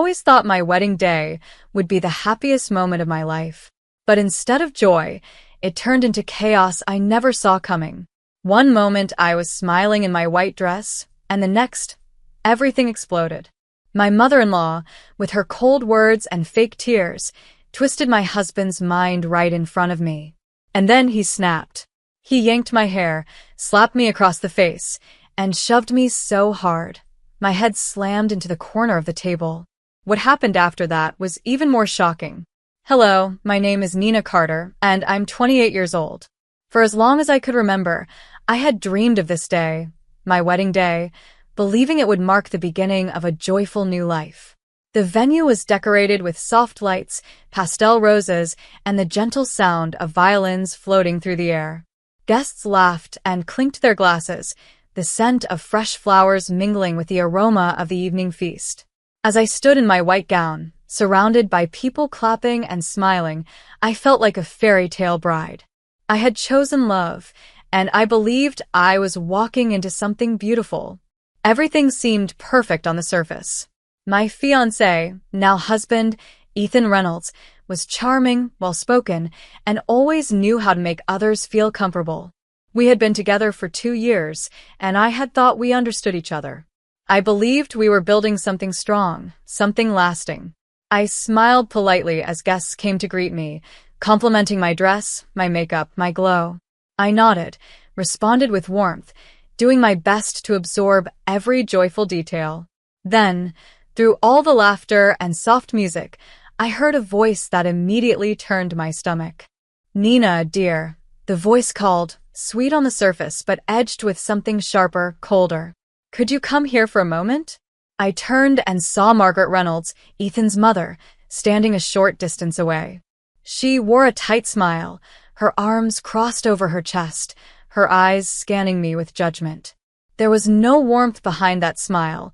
always thought my wedding day would be the happiest moment of my life. But instead of joy, it turned into chaos I never saw coming. One moment I was smiling in my white dress, and the next, everything exploded. My mother-in-law, with her cold words and fake tears, twisted my husband's mind right in front of me. And then he snapped. He yanked my hair, slapped me across the face, and shoved me so hard. My head slammed into the corner of the table. What happened after that was even more shocking. Hello, my name is Nina Carter, and I'm 28 years old. For as long as I could remember, I had dreamed of this day, my wedding day, believing it would mark the beginning of a joyful new life. The venue was decorated with soft lights, pastel roses, and the gentle sound of violins floating through the air. Guests laughed and clinked their glasses, the scent of fresh flowers mingling with the aroma of the evening feast. As I stood in my white gown, surrounded by people clapping and smiling, I felt like a fairy tale bride. I had chosen love, and I believed I was walking into something beautiful. Everything seemed perfect on the surface. My fiancé, now husband, Ethan Reynolds, was charming, well-spoken, and always knew how to make others feel comfortable. We had been together for 2 years, and I had thought we understood each other. I believed we were building something strong, something lasting. I smiled politely as guests came to greet me, complimenting my dress, my makeup, my glow. I nodded, responded with warmth, doing my best to absorb every joyful detail. Then, through all the laughter and soft music, I heard a voice that immediately turned my stomach. Nina, dear, the voice called, sweet on the surface but edged with something sharper, colder. Could you come here for a moment? I turned and saw Margaret Reynolds, Ethan's mother, standing a short distance away. She wore a tight smile, her arms crossed over her chest, her eyes scanning me with judgment. There was no warmth behind that smile,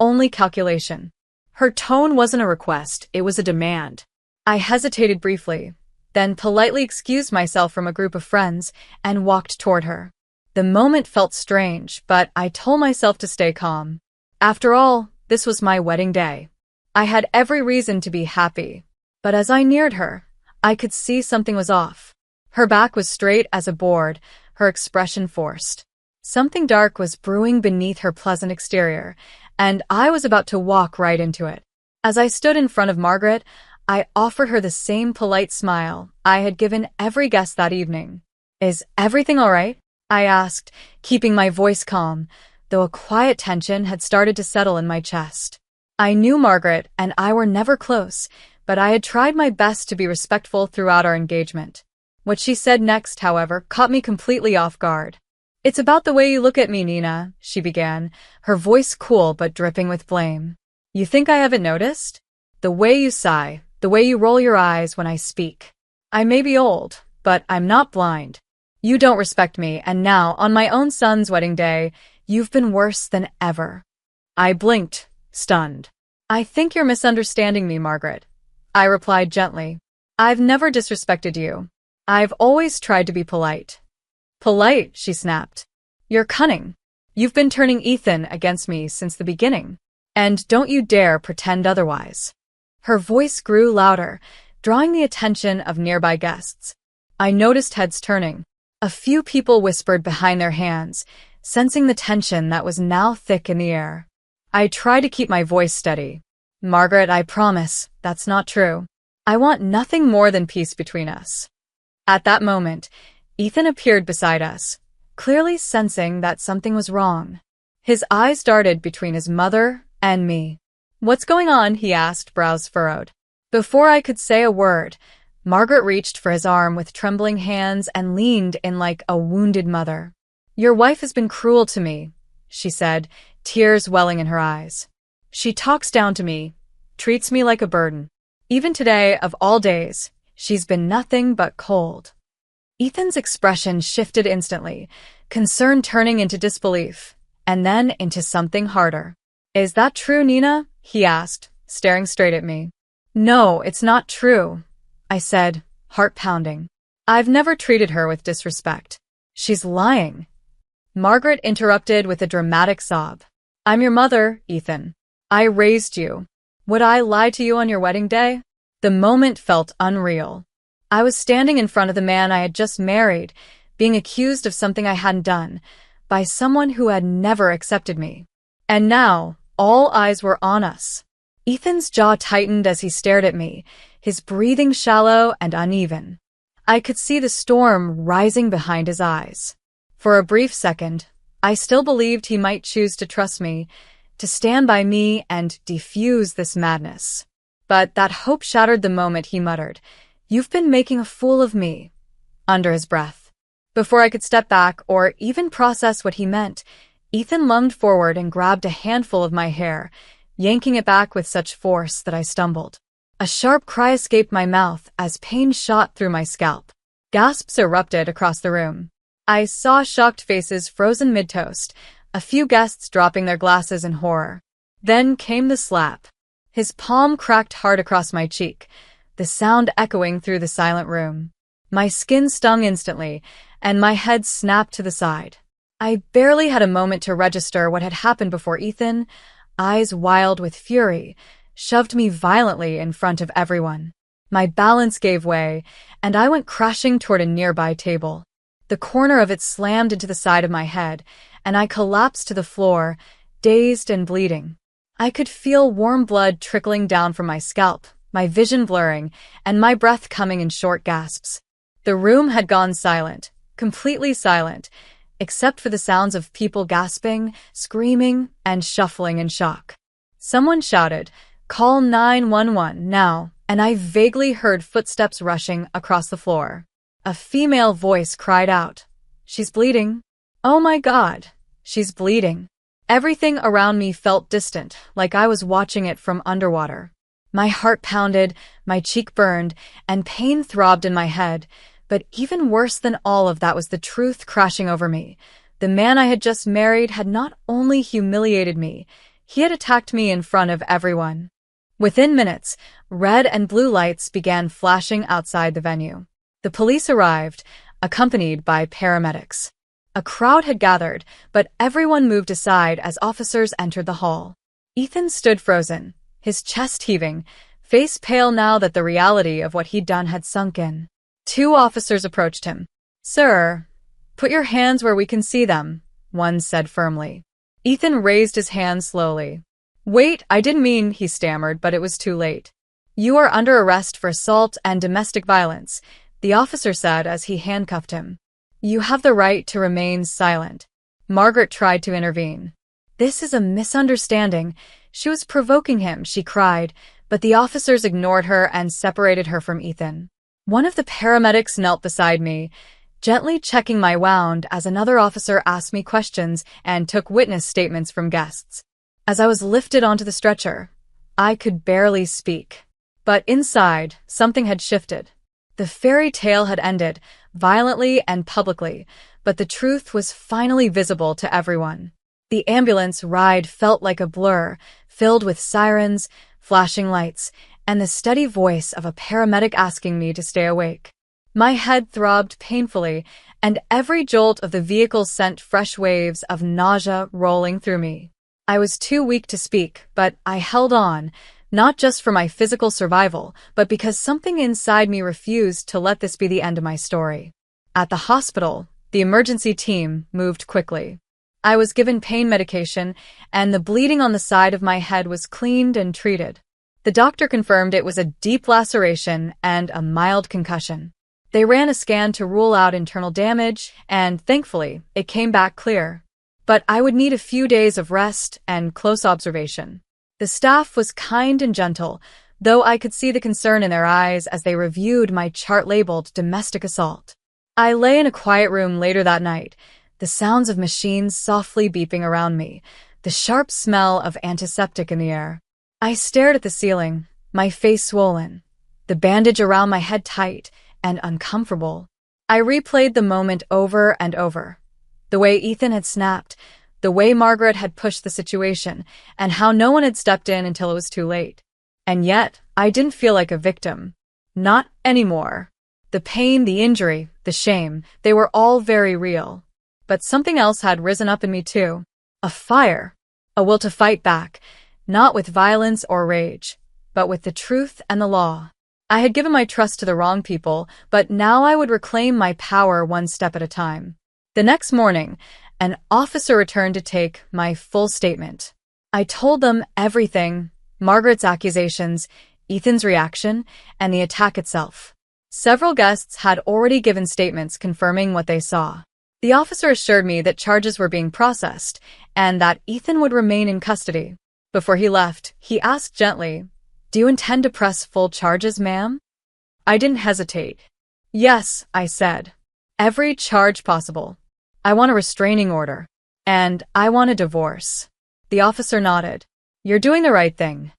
only calculation. Her tone wasn't a request, it was a demand. I hesitated briefly, then politely excused myself from a group of friends and walked toward her. The moment felt strange, but I told myself to stay calm. After all, this was my wedding day. I had every reason to be happy. But as I neared her, I could see something was off. Her back was straight as a board, her expression forced. Something dark was brewing beneath her pleasant exterior, and I was about to walk right into it. As I stood in front of Margaret, I offered her the same polite smile I had given every guest that evening. Is everything all right? I asked, keeping my voice calm, though a quiet tension had started to settle in my chest. I knew Margaret and I were never close, but I had tried my best to be respectful throughout our engagement. What she said next, however, caught me completely off guard. It's about the way you look at me, Nina, she began, her voice cool but dripping with blame. You think I haven't noticed? The way you sigh, the way you roll your eyes when I speak. I may be old, but I'm not blind. You don't respect me, and now, on my own son's wedding day, you've been worse than ever. I blinked, stunned. I think you're misunderstanding me, Margaret. I replied gently. I've never disrespected you. I've always tried to be polite. Polite, she snapped. You're cunning. You've been turning Ethan against me since the beginning. And don't you dare pretend otherwise. Her voice grew louder, drawing the attention of nearby guests. I noticed heads turning. A few people whispered behind their hands, sensing the tension that was now thick in the air. I tried to keep my voice steady. Margaret, I promise, that's not true. I want nothing more than peace between us. At that moment, Ethan appeared beside us, clearly sensing that something was wrong. His eyes darted between his mother and me. What's going on? He asked, brows furrowed. Before I could say a word, Margaret reached for his arm with trembling hands and leaned in like a wounded mother. Your wife has been cruel to me, she said, tears welling in her eyes. She talks down to me, treats me like a burden. Even today, of all days, she's been nothing but cold. Ethan's expression shifted instantly, concern turning into disbelief, and then into something harder. Is that true, Nina? He asked, staring straight at me. No, it's not true, I said, heart pounding. I've never treated her with disrespect. She's lying. Margaret interrupted with a dramatic sob. I'm your mother, Ethan. I raised you. Would I lie to you on your wedding day? The moment felt unreal. I was standing in front of the man I had just married, being accused of something I hadn't done, by someone who had never accepted me. And now, all eyes were on us. Ethan's jaw tightened as he stared at me, his breathing shallow and uneven. I could see the storm rising behind his eyes. For a brief second, I still believed he might choose to trust me, to stand by me and defuse this madness. But that hope shattered the moment he muttered, "You've been making a fool of me," under his breath. Before I could step back or even process what he meant, Ethan lunged forward and grabbed a handful of my hair, yanking it back with such force that I stumbled. A sharp cry escaped my mouth as pain shot through my scalp. Gasps erupted across the room. I saw shocked faces frozen mid-toast, a few guests dropping their glasses in horror. Then came the slap. His palm cracked hard across my cheek, the sound echoing through the silent room. My skin stung instantly, and my head snapped to the side. I barely had a moment to register what had happened before Ethan, eyes wild with fury, shoved me violently in front of everyone. My balance gave way, and I went crashing toward a nearby table. The corner of it slammed into the side of my head, and I collapsed to the floor, dazed and bleeding. I could feel warm blood trickling down from my scalp, my vision blurring, and my breath coming in short gasps. The room had gone silent, completely silent, except for the sounds of people gasping, screaming, and shuffling in shock. Someone shouted, "Call 911 now," and I vaguely heard footsteps rushing across the floor. A female voice cried out, "She's bleeding. Oh my God, she's bleeding." Everything around me felt distant, like I was watching it from underwater. My heart pounded, my cheek burned, and pain throbbed in my head. But even worse than all of that was the truth crashing over me. The man I had just married had not only humiliated me, he had attacked me in front of everyone. Within minutes, red and blue lights began flashing outside the venue. The police arrived, accompanied by paramedics. A crowd had gathered, but everyone moved aside as officers entered the hall. Ethan stood frozen, his chest heaving, face pale now that the reality of what he'd done had sunk in. Two officers approached him. "Sir, put your hands where we can see them," one said firmly. Ethan raised his hands slowly. "Wait, I didn't mean," he stammered, but it was too late. "You are under arrest for assault and domestic violence," the officer said as he handcuffed him. "You have the right to remain silent." Margaret tried to intervene. "This is a misunderstanding. She was provoking him," she cried, but the officers ignored her and separated her from Ethan. One of the paramedics knelt beside me, gently checking my wound as another officer asked me questions and took witness statements from guests. As I was lifted onto the stretcher, I could barely speak. But inside, something had shifted. The fairy tale had ended, violently and publicly, but the truth was finally visible to everyone. The ambulance ride felt like a blur, filled with sirens, flashing lights, and the steady voice of a paramedic asking me to stay awake. My head throbbed painfully, and every jolt of the vehicle sent fresh waves of nausea rolling through me. I was too weak to speak, but I held on, not just for my physical survival, but because something inside me refused to let this be the end of my story. At the hospital, the emergency team moved quickly. I was given pain medication, and the bleeding on the side of my head was cleaned and treated. The doctor confirmed it was a deep laceration and a mild concussion. They ran a scan to rule out internal damage, and thankfully, it came back clear. But I would need a few days of rest and close observation. The staff was kind and gentle, though I could see the concern in their eyes as they reviewed my chart labeled domestic assault. I lay in a quiet room later that night, the sounds of machines softly beeping around me, the sharp smell of antiseptic in the air. I stared at the ceiling, my face swollen, the bandage around my head tight and uncomfortable. I replayed the moment over and over. The way Ethan had snapped, the way Margaret had pushed the situation, and how no one had stepped in until it was too late. And yet, I didn't feel like a victim. Not anymore. The pain, the injury, the shame, they were all very real. But something else had risen up in me too. A fire. A will to fight back. not with violence or rage, but with the truth and the law. I had given my trust to the wrong people, but now I would reclaim my power one step at a time. The next morning, an officer returned to take my full statement. I told them everything: Margaret's accusations, Ethan's reaction, and the attack itself. Several guests had already given statements confirming what they saw. The officer assured me that charges were being processed and that Ethan would remain in custody. Before he left, he asked gently, "Do you intend to press full charges, ma'am?" I didn't hesitate. "Yes," I said. "Every charge possible. I want a restraining order. And I want a divorce." The officer nodded. "You're doing the right thing."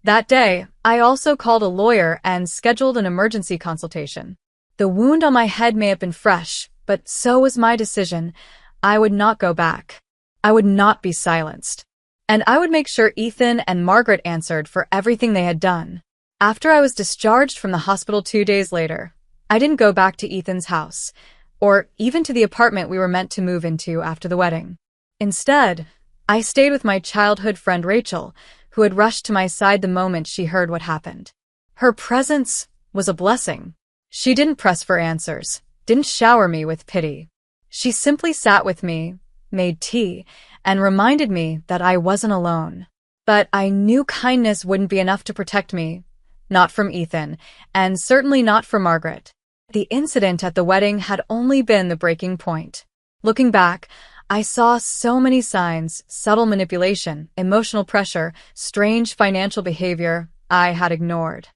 That day, I also called a lawyer and scheduled an emergency consultation. The wound on my head may have been fresh, but so was my decision. I would not go back. I would not be silenced. And I would make sure Ethan and Margaret answered for everything they had done. After I was discharged from the hospital 2 days later, I didn't go back to Ethan's house, or even to the apartment we were meant to move into after the wedding. Instead, I stayed with my childhood friend Rachel, who had rushed to my side the moment she heard what happened. Her presence was a blessing. She didn't press for answers, didn't shower me with pity. She simply sat with me, made tea, and reminded me that I wasn't alone. But I knew kindness wouldn't be enough to protect me, not from Ethan, and certainly not from Margaret. The incident at the wedding had only been the breaking point. Looking back, I saw so many signs: subtle manipulation, emotional pressure, strange financial behavior I had ignored.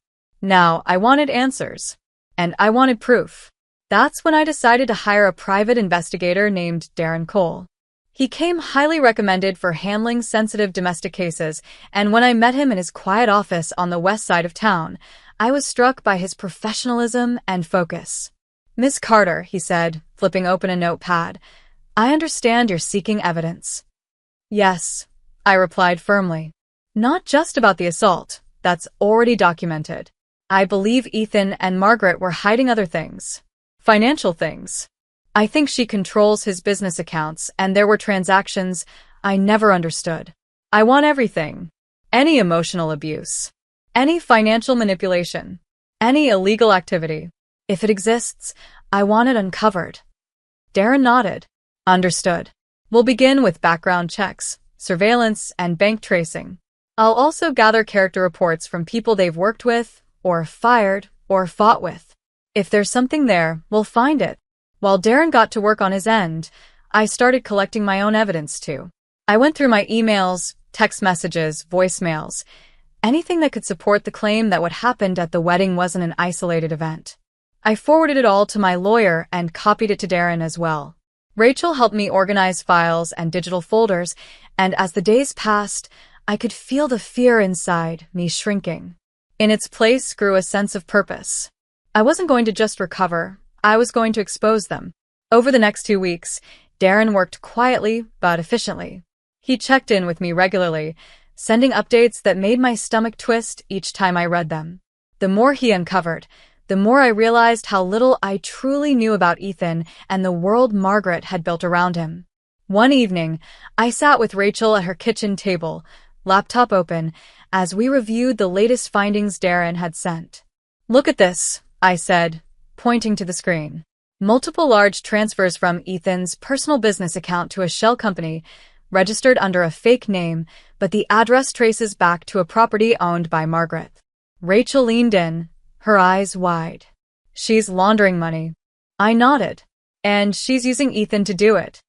Now I wanted answers. And I wanted proof. That's when I decided to hire a private investigator named Darren Cole. He came highly recommended for handling sensitive domestic cases, and when I met him in his quiet office on the west side of town, I was struck by his professionalism and focus. "Miss Carter," he said, flipping open a notepad, "I understand you're seeking evidence." "Yes," I replied firmly. "Not just about the assault. That's already documented. I believe Ethan and Margaret were hiding other things. Financial things. I think she controls his business accounts, and there were transactions I never understood. I want everything. Any emotional abuse. Any financial manipulation. Any illegal activity. If it exists, I want it uncovered." Darren nodded. "Understood. We'll begin with background checks, surveillance, and bank tracing. I'll also gather character reports from people they've worked with, or fired, or fought with. If there's something there, we'll find it." While Darren got to work on his end, I started collecting my own evidence too. I went through my emails, text messages, voicemails, anything that could support the claim that what happened at the wedding wasn't an isolated event. I forwarded it all to my lawyer and copied it to Darren as well. Rachel helped me organize files and digital folders, and as the days passed, I could feel the fear inside me shrinking. In its place grew a sense of purpose. I wasn't going to just recover, I was going to expose them. Over the next 2 weeks, Darren worked quietly but efficiently. He checked in with me regularly, sending updates that made my stomach twist each time I read them. The more he uncovered, the more I realized how little I truly knew about Ethan and the world Margaret had built around him. One evening, I sat with Rachel at her kitchen table, laptop open, as we reviewed the latest findings Darren had sent. "Look at this," I said, pointing to the screen. Multiple large transfers from Ethan's personal business account to a shell company, registered under a fake name, but the address traces back to a property owned by Margaret. Rachel leaned in, her eyes wide. "She's laundering money." I nodded. "And she's using Ethan to do it."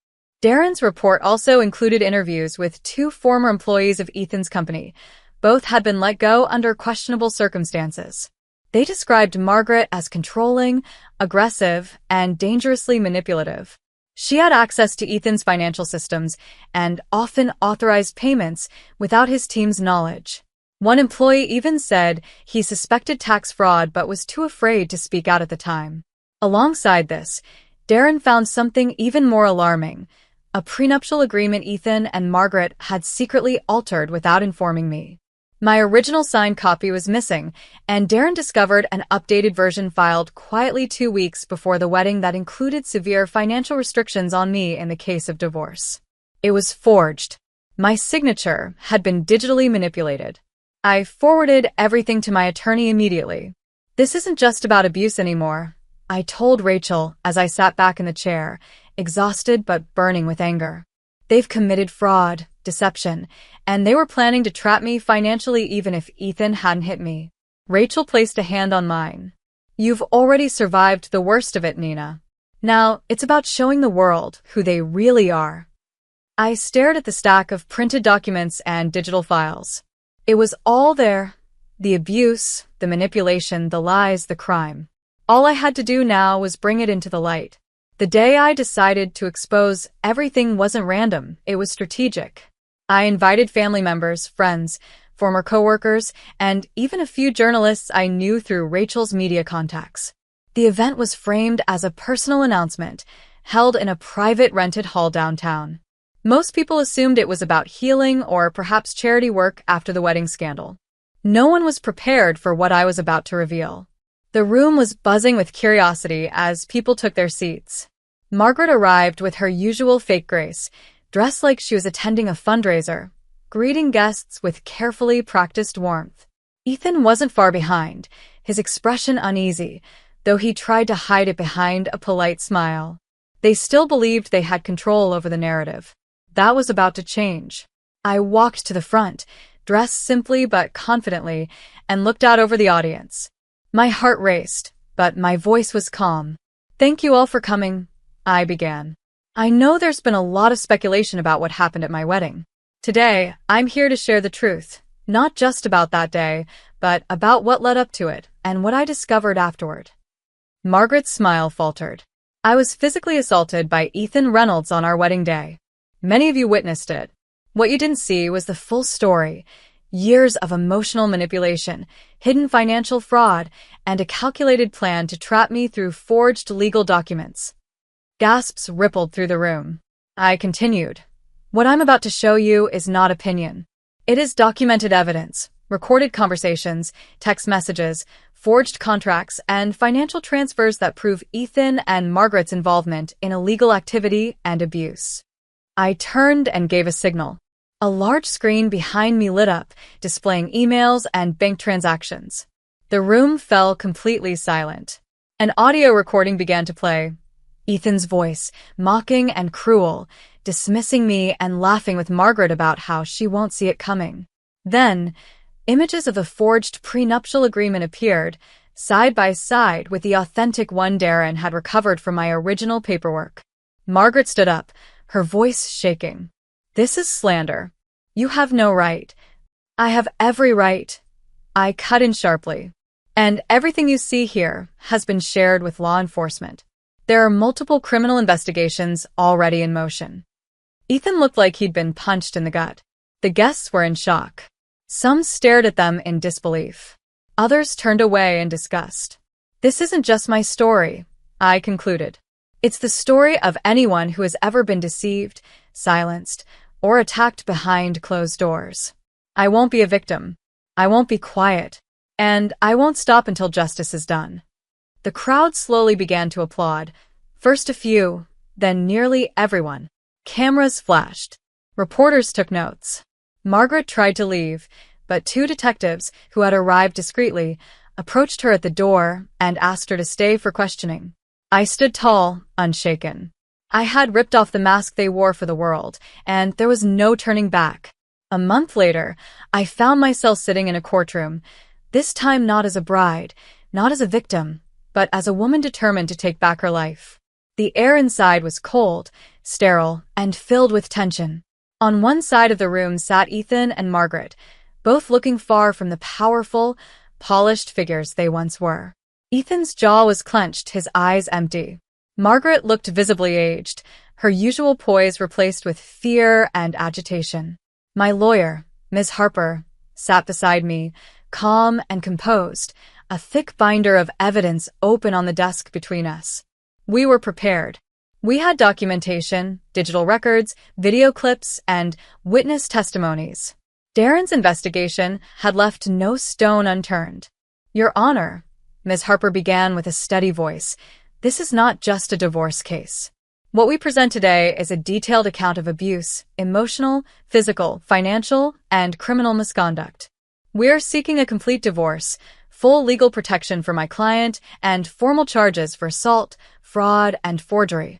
Darren's report also included interviews with 2 former employees of Ethan's company. Both had been let go under questionable circumstances. They described Margaret as controlling, aggressive, and dangerously manipulative. She had access to Ethan's financial systems and often authorized payments without his team's knowledge. One employee even said he suspected tax fraud but was too afraid to speak out at the time. Alongside this, Darren found something even more alarming: a prenuptial agreement Ethan and Margaret had secretly altered without informing me. My original signed copy was missing, and Darren discovered an updated version filed quietly 2 weeks before the wedding that included severe financial restrictions on me in the case of divorce. It was forged. My signature had been digitally manipulated. I forwarded everything to my attorney immediately. This isn't just about abuse anymore, I told Rachel as I sat back in the chair, exhausted but burning with anger. They've committed fraud, deception, and they were planning to trap me financially even if Ethan hadn't hit me. Rachel placed a hand on mine. You've already survived the worst of it, Nina. Now, it's about showing the world who they really are. I stared at the stack of printed documents and digital files. It was all there. The abuse, the manipulation, the lies, the crime. All I had to do now was bring it into the light. The day I decided to expose everything wasn't random, it was strategic. I invited family members, friends, former coworkers, and even a few journalists I knew through Rachel's media contacts. The event was framed as a personal announcement, held in a private rented hall downtown. Most people assumed it was about healing or perhaps charity work after the wedding scandal. No one was prepared for what I was about to reveal. The room was buzzing with curiosity as people took their seats. Margaret arrived with her usual fake grace, dressed like she was attending a fundraiser, greeting guests with carefully practiced warmth. Ethan wasn't far behind, his expression uneasy, though he tried to hide it behind a polite smile. They still believed they had control over the narrative. That was about to change. I walked to the front, dressed simply but confidently, and looked out over the audience. My heart raced, but my voice was calm. Thank you all for coming, I began. I know there's been a lot of speculation about what happened at my wedding. Today, I'm here to share the truth, not just about that day, but about what led up to it and what I discovered afterward. Margaret's smile faltered. I was physically assaulted by Ethan Reynolds on our wedding day. Many of you witnessed it. What you didn't see was the full story. Years of emotional manipulation, hidden financial fraud, and a calculated plan to trap me through forged legal documents. Gasps rippled through the room. I continued. What I'm about to show you is not opinion. It is documented evidence, recorded conversations, text messages, forged contracts, and financial transfers that prove Ethan and Margaret's involvement in illegal activity and abuse. I turned and gave a signal. A large screen behind me lit up, displaying emails and bank transactions. The room fell completely silent. An audio recording began to play. Ethan's voice, mocking and cruel, dismissing me and laughing with Margaret about how she won't see it coming. Then, images of the forged prenuptial agreement appeared, side by side with the authentic one Darren had recovered from my original paperwork. Margaret stood up, her voice shaking. This is slander. You have no right. I have every right. I cut in sharply. And everything you see here has been shared with law enforcement. There are multiple criminal investigations already in motion. Ethan looked like he'd been punched in the gut. The guests were in shock. Some stared at them in disbelief. Others turned away in disgust. This isn't just my story, I concluded. It's the story of anyone who has ever been deceived, silenced, or attacked behind closed doors. I won't be a victim. I won't be quiet. And I won't stop until justice is done. The crowd slowly began to applaud. First a few, then nearly everyone. Cameras flashed. Reporters took notes. Margaret tried to leave, but two detectives, who had arrived discreetly, approached her at the door and asked her to stay for questioning. I stood tall, unshaken. I had ripped off the mask they wore for the world, and there was no turning back. A month later, I found myself sitting in a courtroom, this time not as a bride, not as a victim, but as a woman determined to take back her life. The air inside was cold, sterile, and filled with tension. On one side of the room sat Ethan and Margaret, both looking far from the powerful, polished figures they once were. Ethan's jaw was clenched, his eyes empty. Margaret looked visibly aged, her usual poise replaced with fear and agitation. My lawyer, Ms. Harper, sat beside me, calm and composed, a thick binder of evidence open on the desk between us. We were prepared. We had documentation, digital records, video clips, and witness testimonies. Darren's investigation had left no stone unturned. Your Honor, Ms. Harper began with a steady voice, this is not just a divorce case. What we present today is a detailed account of abuse, emotional, physical, financial, and criminal misconduct. We're seeking a complete divorce, full legal protection for my client, and formal charges for assault, fraud, and forgery.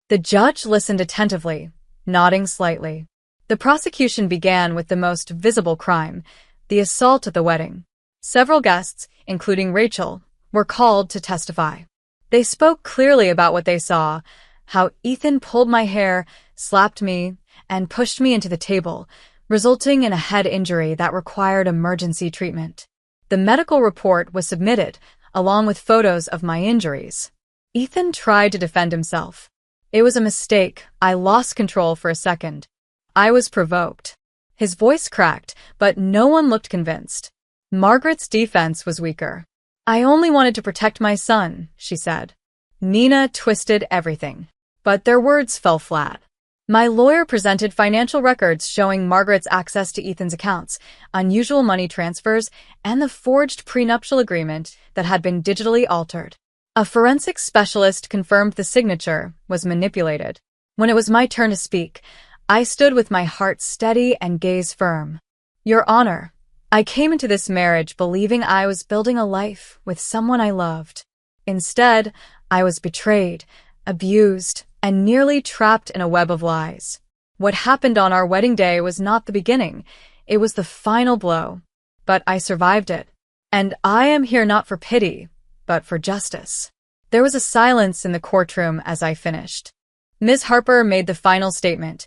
The judge listened attentively, nodding slightly. The prosecution began with the most visible crime, the assault at the wedding. Several guests, including Rachel, were called to testify. They spoke clearly about what they saw, how Ethan pulled my hair, slapped me, and pushed me into the table, resulting in a head injury that required emergency treatment. The medical report was submitted, along with photos of my injuries. Ethan tried to defend himself. It was a mistake. I lost control for a second. I was provoked. His voice cracked, but no one looked convinced. Margaret's defense was weaker. I only wanted to protect my son, she said. Nina twisted everything. But their words fell flat. My lawyer presented financial records showing Margaret's access to Ethan's accounts, unusual money transfers, and the forged prenuptial agreement that had been digitally altered. A forensic specialist confirmed the signature was manipulated. When it was my turn to speak, I stood with my heart steady and gaze firm. Your Honor, I came into this marriage believing I was building a life with someone I loved. Instead, I was betrayed, abused, and nearly trapped in a web of lies. What happened on our wedding day was not the beginning, it was the final blow. But I survived it. And I am here not for pity, but for justice. There was a silence in the courtroom as I finished. Ms. Harper made the final statement.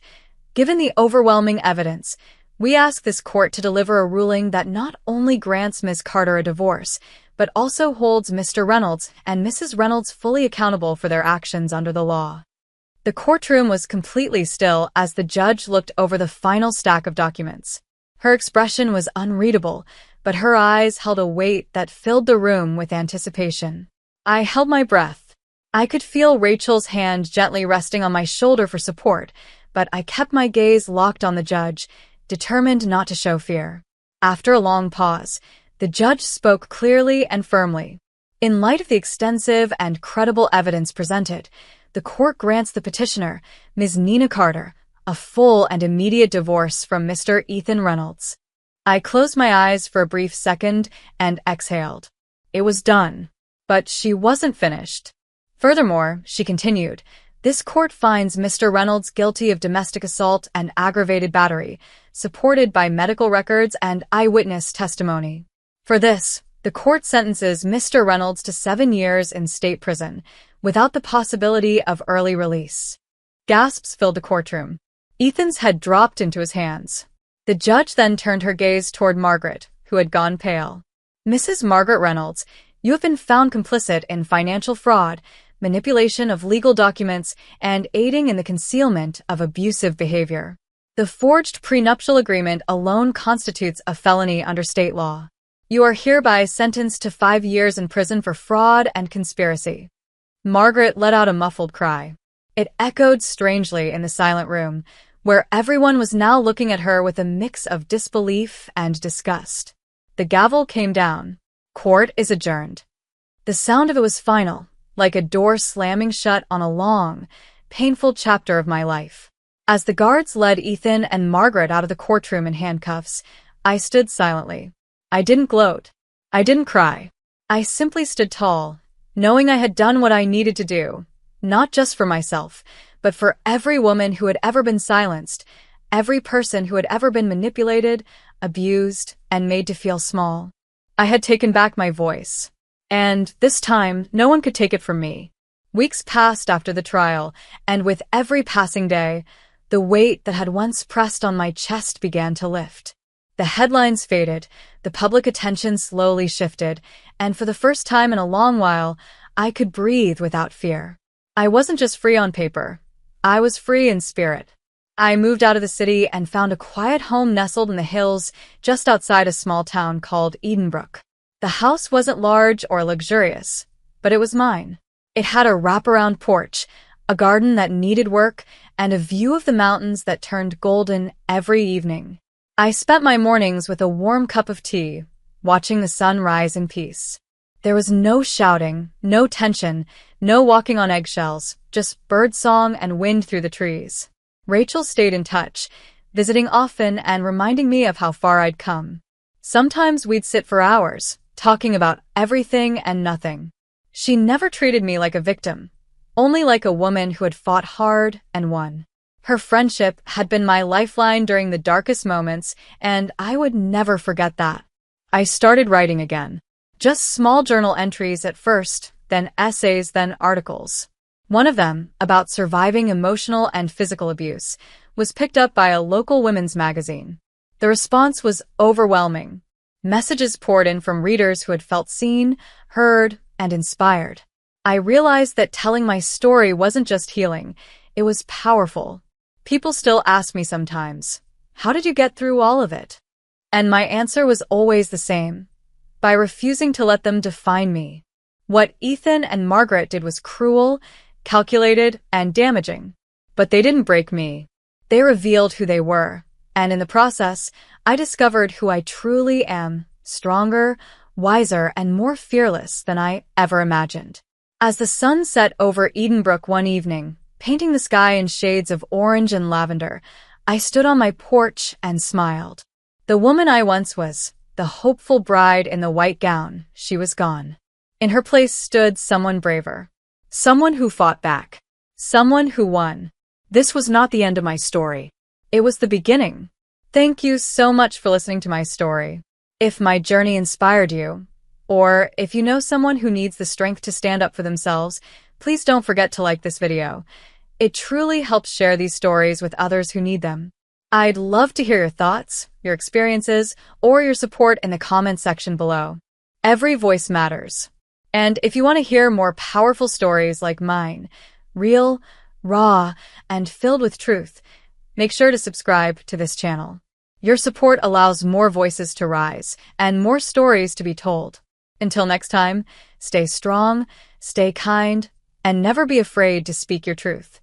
Given the overwhelming evidence, we ask this court to deliver a ruling that not only grants Ms. Carter a divorce, but also holds Mr. Reynolds and Mrs. Reynolds fully accountable for their actions under the law. The courtroom was completely still as the judge looked over the final stack of documents. Her expression was unreadable, but her eyes held a weight that filled the room with anticipation. I held my breath. I could feel Rachel's hand gently resting on my shoulder for support, but I kept my gaze locked on the judge, determined not to show fear. After a long pause, the judge spoke clearly and firmly. In light of the extensive and credible evidence presented, the court grants the petitioner, Ms. Nina Carter, a full and immediate divorce from Mr. Ethan Reynolds. I closed my eyes for a brief second and exhaled. It was done. But she wasn't finished. Furthermore, she continued, this court finds Mr. Reynolds guilty of domestic assault and aggravated battery, supported by medical records and eyewitness testimony. For this, the court sentences Mr. Reynolds to 7 years in state prison, without the possibility of early release. Gasps filled the courtroom. Ethan's head dropped into his hands. The judge then turned her gaze toward Margaret, who had gone pale. Mrs. Margaret Reynolds, you have been found complicit in financial fraud, manipulation of legal documents, and aiding in the concealment of abusive behavior. The forged prenuptial agreement alone constitutes a felony under state law. You are hereby sentenced to 5 years in prison for fraud and conspiracy. Margaret let out a muffled cry. It echoed strangely in the silent room, where everyone was now looking at her with a mix of disbelief and disgust. The gavel came down. Court is adjourned. The sound of it was final, like a door slamming shut on a long, painful chapter of my life. As the guards led Ethan and Margaret out of the courtroom in handcuffs, I stood silently. I didn't gloat. I didn't cry. I simply stood tall, knowing I had done what I needed to do, not just for myself, but for every woman who had ever been silenced, every person who had ever been manipulated, abused, and made to feel small. I had taken back my voice. And this time, no one could take it from me. Weeks passed after the trial, and with every passing day, the weight that had once pressed on my chest began to lift. The headlines faded, the public attention slowly shifted, and for the first time in a long while, I could breathe without fear. I wasn't just free on paper. I was free in spirit. I moved out of the city and found a quiet home nestled in the hills just outside a small town called Edenbrook. The house wasn't large or luxurious, but it was mine. It had a wraparound porch, a garden that needed work, and a view of the mountains that turned golden every evening. I spent my mornings with a warm cup of tea, watching the sun rise in peace. There was no shouting, no tension, No walking on eggshells, just birdsong and wind through the trees. Rachel stayed in touch, visiting often and reminding me of how far I'd come. Sometimes we'd sit for hours, talking about everything and nothing. She never treated me like a victim, only like a woman who had fought hard and won. Her friendship had been my lifeline during the darkest moments, and I would never forget that. I started writing again. Just small journal entries at first, then essays, then articles. One of them, about surviving emotional and physical abuse, was picked up by a local women's magazine. The response was overwhelming. Messages poured in from readers who had felt seen, heard, and inspired. I realized that telling my story wasn't just healing, it was powerful. People still ask me sometimes, "How did you get through all of it?" And my answer was always the same: by refusing to let them define me. What Ethan and Margaret did was cruel, calculated, and damaging. But they didn't break me. They revealed who they were, and in the process, I discovered who I truly am: stronger, wiser, and more fearless than I ever imagined. As the sun set over Edenbrook one evening, painting the sky in shades of orange and lavender, I stood on my porch and smiled. The woman I once was, the hopeful bride in the white gown, she was gone. In her place stood someone braver. Someone who fought back. Someone who won. This was not the end of my story. It was the beginning. Thank you so much for listening to my story. If my journey inspired you, or if you know someone who needs the strength to stand up for themselves, please don't forget to like this video. It truly helps share these stories with others who need them. I'd love to hear your thoughts, your experiences, or your support in the comment section below. Every voice matters. And if you want to hear more powerful stories like mine, real, raw, and filled with truth, make sure to subscribe to this channel. Your support allows more voices to rise and more stories to be told. Until next time, stay strong, stay kind, and never be afraid to speak your truth.